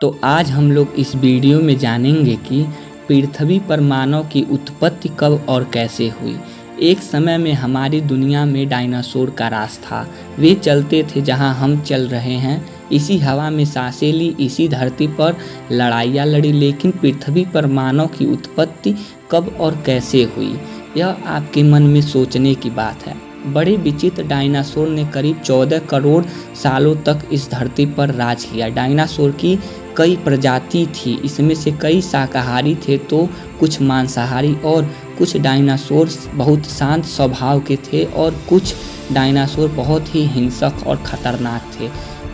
तो आज हम लोग इस वीडियो में जानेंगे कि पृथ्वी पर मानव की उत्पत्ति कब और कैसे हुई। एक समय में हमारी दुनिया में डायनासोर का राज था। वे चलते थे जहां हम चल रहे हैं, इसी हवा में सांसें ली, इसी धरती पर लड़ाइयाँ लड़ी। लेकिन पृथ्वी पर मानव की उत्पत्ति कब और कैसे हुई, यह आपके मन में सोचने की बात है। बड़े विचित्र डायनासोर ने करीब 14 करोड़ सालों तक इस धरती पर राज किया। डायनासोर की कई प्रजाति थी, इसमें से कई शाकाहारी थे तो कुछ मांसाहारी, और कुछ डायनासोर बहुत शांत स्वभाव के थे और कुछ डायनासोर बहुत ही हिंसक और खतरनाक थे।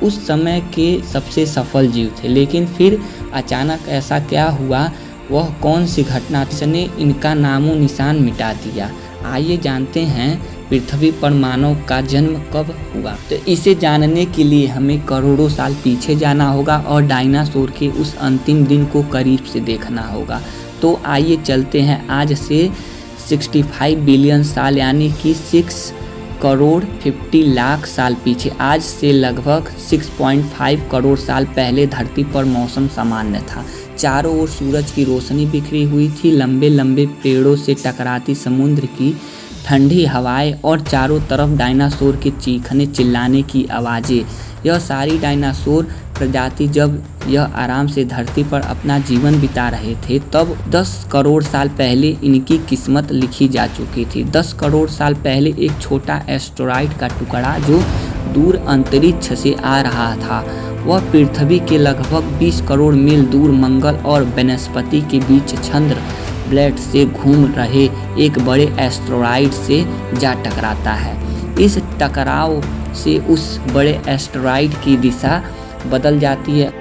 उस समय के सबसे सफल जीव थे। लेकिन फिर अचानक ऐसा क्या हुआ, वह कौन सी घटना जिसने इनका नामो निशान मिटा दिया। आइए जानते हैं पृथ्वी पर मानव का जन्म कब हुआ। तो इसे जानने के लिए हमें करोड़ों साल पीछे जाना होगा और डायनासोर के उस अंतिम दिन को करीब से देखना होगा। तो आइए चलते हैं आज से 65 बिलियन साल यानी कि 6 करोड़ 50 लाख साल पीछे। आज से लगभग 6.5 करोड़ साल पहले धरती पर मौसम सामान्य था। चारों ओर सूरज की रोशनी बिखरी हुई थी, लंबे लंबे पेड़ों से टकराती समुद्र की ठंडी हवाएं और चारों तरफ डायनासोर के चीखने चिल्लाने की आवाज़ें। यह सारी डायनासोर प्रजाति जब यह आराम से धरती पर अपना जीवन बिता रहे थे, तब 10 करोड़ साल पहले इनकी किस्मत लिखी जा चुकी थी। 10 करोड़ साल पहले एक छोटा एस्टेरॉयड का टुकड़ा जो दूर अंतरिक्ष से आ रहा था, वह पृथ्वी के लगभग 20 करोड़ मील दूर मंगल और बृहस्पति के बीच चंद्र बेल्ट से घूम रहे एक बड़े एस्टेरॉयड से जा टकराता है। इस टकराव से उस बड़े एस्टेरॉयड की दिशा बदल जाती है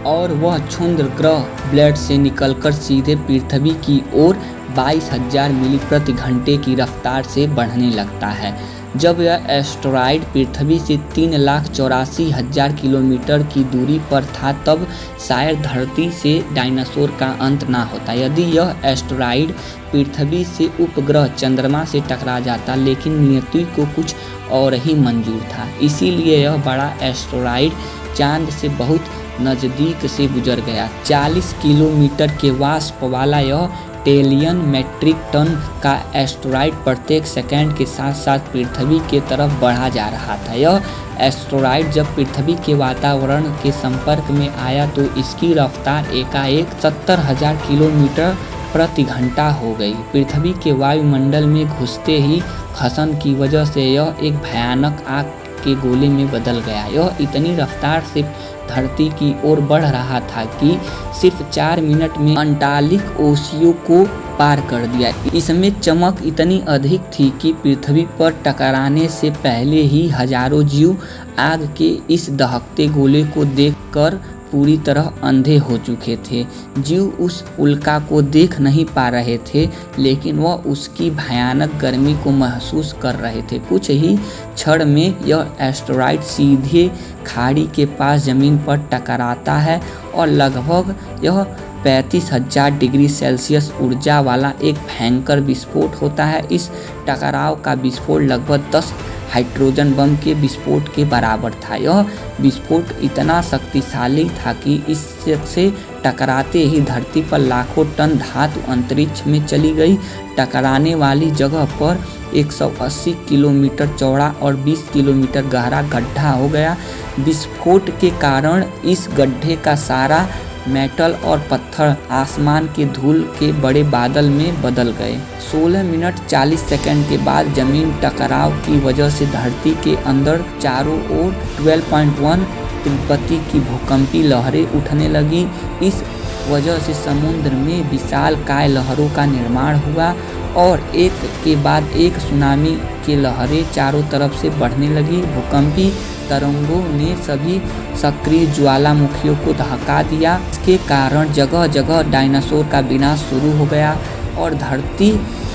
और वह क्षुद्र ग्रह बेल्ट से निकलकर सीधे पृथ्वी की ओर 22,000 मील प्रति घंटे की रफ्तार से बढ़ने लगता है। जब यह एस्टेरॉयड पृथ्वी से 3,84,000 किलोमीटर की दूरी पर था, तब शायद धरती से डायनासोर का अंत ना होता यदि यह एस्टेरॉयड पृथ्वी से उपग्रह चंद्रमा से टकरा जाता। लेकिन नियति को कुछ और ही मंजूर था, इसीलिए यह बड़ा एस्टेरॉयड चांद से बहुत नज़दीक से गुजर गया। 40 किलोमीटर के वाष्प वाला यह ट्रिलियन मेट्रिक टन का एस्टेरॉयड प्रत्येक सेकंड के साथ साथ पृथ्वी के तरफ बढ़ा जा रहा था। यह एस्टेरॉयड जब पृथ्वी के वातावरण के संपर्क में आया तो इसकी रफ्तार एकाएक 70,000 किलोमीटर प्रति घंटा हो गई। पृथ्वी के वायुमंडल में घुसते ही घर्षण की वजह से यह एक भयानक आग के गोले में बदल गया। यह इतनी रफ्तार से धरती की ओर बढ़ रहा था कि सिर्फ 4 मिनट में अंटार्कटिक ओशियन को पार कर दिया। इसमें चमक इतनी अधिक थी कि पृथ्वी पर टकराने से पहले ही हजारों जीव आग के इस दहकते गोले को देखकर पूरी तरह अंधे हो चुके थे। जीव उस उल्का को देख नहीं पा रहे थे, लेकिन वह उसकी भयानक गर्मी को महसूस कर रहे थे। कुछ ही क्षण में यह एस्टेरॉयड सीधे खाड़ी के पास जमीन पर टकराता है और लगभग यह 35,000 डिग्री सेल्सियस ऊर्जा वाला एक भयंकर विस्फोट होता है। इस टकराव का विस्फोट लगभग 10 हाइड्रोजन बम के विस्फोट के बराबर था। यह विस्फोट इतना शक्तिशाली था कि इससे टकराते ही धरती पर लाखों टन धातु अंतरिक्ष में चली गई। टकराने वाली जगह पर 180 किलोमीटर चौड़ा और 20 किलोमीटर गहरा गड्ढा हो गया। विस्फोट के कारण इस गड्ढे का सारा मेटल और पत्थर आसमान के धूल के बड़े बादल में बदल गए। 16 मिनट 40 सेकंड के बाद जमीन टकराव की वजह से धरती के अंदर चारों ओर 12.1 तीव्रता की भूकंपी लहरें उठने लगी। इस वजह से समुद्र में विशालकाय लहरों का निर्माण हुआ और एक के बाद एक सुनामी की लहरें चारों तरफ से बढ़ने लगी। भूकंपी तरंगों ने सभी सक्रिय ज्वालामुखियों को धक्का दिया। इसके कारण जगह जगह डायनासोर का विनाश शुरू हो गया और धरती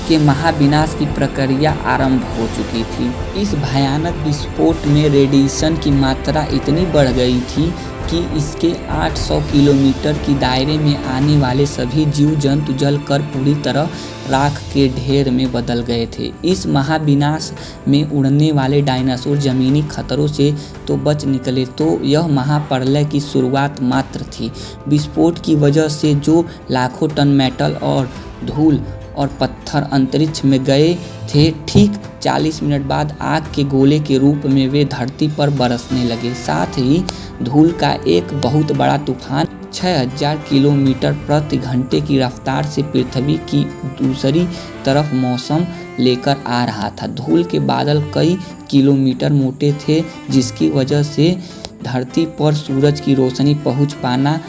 के महाविनाश की प्रक्रिया आरंभ हो चुकी थी। इस भयानक विस्फोट में रेडिएशन की मात्रा इतनी बढ़ गई थी कि इसके 800 किलोमीटर की दायरे में आने वाले सभी जीव जंतु जलकर पूरी तरह राख के ढेर में बदल गए थे। इस महाविनाश में उड़ने वाले डायनासोर जमीनी खतरों से तो बच निकले, तो यह महाप्रलय की शुरुआत मात्र थी। विस्फोट की वजह से जो लाखों टन मेटल और धूल और पत्थर अंतरिक्ष में गए थे, ठीक 40 मिनट बाद आग के गोले के रूप में वे धरती पर बरसने लगे। साथ ही धूल का एक बहुत बड़ा तूफान 6000 किलोमीटर प्रति घंटे की रफ्तार से पृथ्वी की दूसरी तरफ मौसम लेकर आ रहा था। धूल के बादल कई किलोमीटर मोटे थे, जिसकी वजह से धरती पर सूरज की रोशनी पहुंच पाना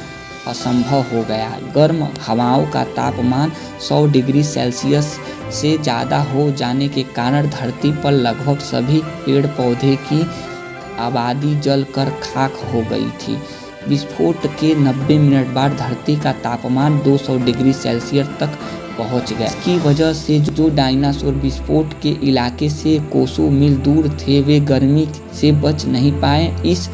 असंभव हो गया। गर्म हवाओं का तापमान 100 डिग्री सेल्सियस से ज़्यादा हो जाने के कारण धरती पर लगभग सभी पेड़ पौधे की आबादी जलकर खाक हो गई थी। विस्फोट के 90 मिनट बाद धरती का तापमान 200 डिग्री सेल्सियस तक पहुंच गया। इसकी वजह से जो डायनासोर विस्फोट के इलाके से कोसों मील दूर थे, वे गर्मी से बच नहीं पाए। इस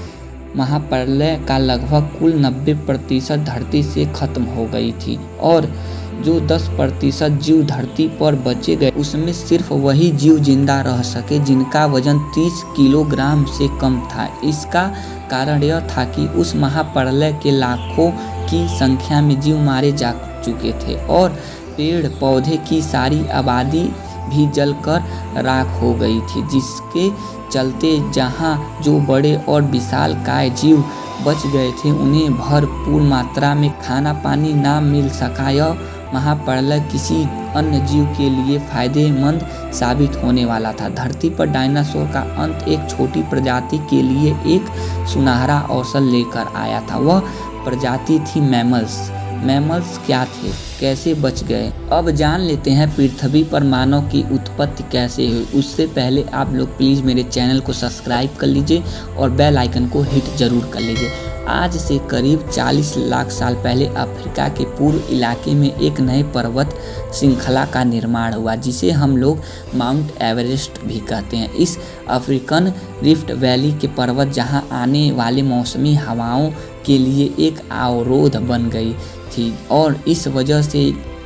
महाप्रलय का लगभग कुल 90% धरती से खत्म हो गई थी और जो 10% जीव धरती पर बचे गए, उसमें सिर्फ वही जीव जिंदा रह सके जिनका वजन 30 किलोग्राम से कम था। इसका कारण यह था कि उस महाप्रलय के लाखों की संख्या में जीव मारे जा चुके थे और पेड़ पौधे की सारी आबादी भी जलकर राख हो गई थी, जिसके चलते जहां जो बड़े और विशालकाय जीव बच गए थे, उन्हें भरपूर मात्रा में खाना पानी ना मिल सका। यह महाप्रलय किसी अन्य जीव के लिए फायदेमंद साबित होने वाला था। धरती पर डायनासोर का अंत एक छोटी प्रजाति के लिए एक सुनहरा अवसर लेकर आया था। वह प्रजाति थी मैमल्स। मैमल्स क्या थे, कैसे बच गए? अब जान लेते हैं पृथ्वी पर मानव की उत्पत्ति कैसे हुई। उससे पहले आप लोग प्लीज़ मेरे चैनल को सब्सक्राइब कर लीजिए और बेल आइकन को हिट जरूर कर लीजिए। आज से करीब 40 लाख साल पहले अफ्रीका के पूर्व इलाके में एक नए पर्वत श्रृंखला का निर्माण हुआ, जिसे हम लोग माउंट एवरेस्ट भी कहते हैं। इस अफ्रीकन रिफ्ट वैली के पर्वत जहां आने वाले मौसमी हवाओं के लिए एक अवरोध बन गई थी और इस वजह से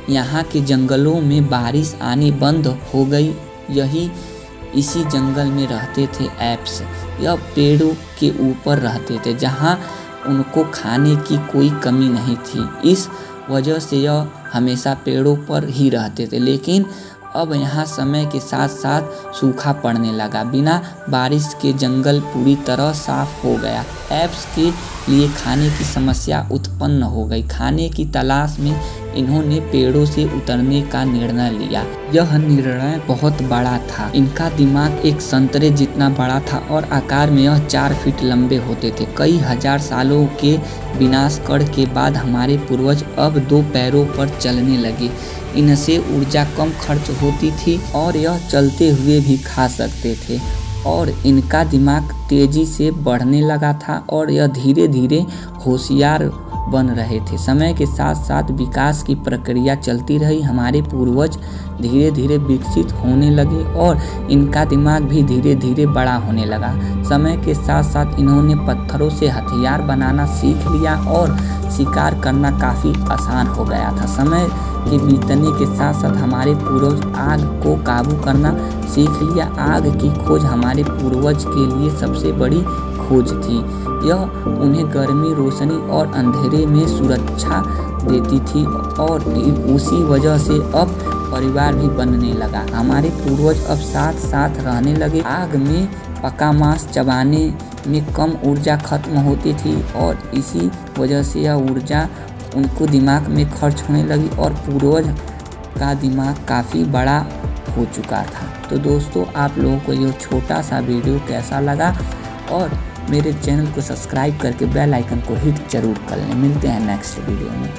यहाँ के जंगलों में बारिश आनी बंद हो गई। इसी जंगल में रहते थे एप्स। यह पेड़ों के ऊपर रहते थे जहाँ उनको खाने की कोई कमी नहीं थी। इस वजह से यह हमेशा पेड़ों पर ही रहते थे, लेकिन अब यहाँ समय के साथ साथ सूखा पड़ने लगा। बिना बारिश के जंगल पूरी तरह साफ हो गया। एप्स के लिए खाने की समस्या उत्पन्न हो गई। खाने की तलाश में इन्होंने पेड़ों से उतरने का निर्णय लिया। यह निर्णय बहुत बड़ा था। इनका दिमाग एक संतरे जितना बड़ा था और आकार में यह 4 फीट लंबे होते थे। कई हजार सालों के विनाशकाल के बाद हमारे पूर्वज अब 2 पैरों पर चलने लगे। इनसे ऊर्जा कम खर्च होती थी और यह चलते हुए भी खा सकते थे और इनका दिमाग तेजी से बढ़ने लगा था और यह धीरे धीरे होशियार बन रहे थे। समय के साथ साथ विकास की प्रक्रिया चलती रही। हमारे पूर्वज धीरे धीरे विकसित होने लगे और इनका दिमाग भी धीरे धीरे बड़ा होने लगा। समय के साथ साथ इन्होंने पत्थरों से हथियार बनाना सीख लिया और शिकार करना काफ़ी आसान हो गया था। समय के बीतने के साथ साथ हमारे पूर्वज आग को काबू करना सीख लिया। आग की खोज हमारे पूर्वज के लिए सबसे बड़ी खोज थी। यह उन्हें गर्मी, रोशनी और अंधेरे में सुरक्षा देती थी और उसी वजह से अब परिवार भी बनने लगा। हमारे पूर्वज अब साथ साथ रहने लगे। आग में पका मांस चबाने में कम ऊर्जा खत्म होती थी और इसी वजह से यह ऊर्जा उनको दिमाग में खर्च होने लगी और पूर्वज का दिमाग काफ़ी बड़ा हो चुका था। तो दोस्तों, आप लोगों को यह छोटा सा वीडियो कैसा लगा और मेरे चैनल को सब्सक्राइब करके बेल आइकन को हिट जरूर कर लें। मिलते हैं नेक्स्ट वीडियो में।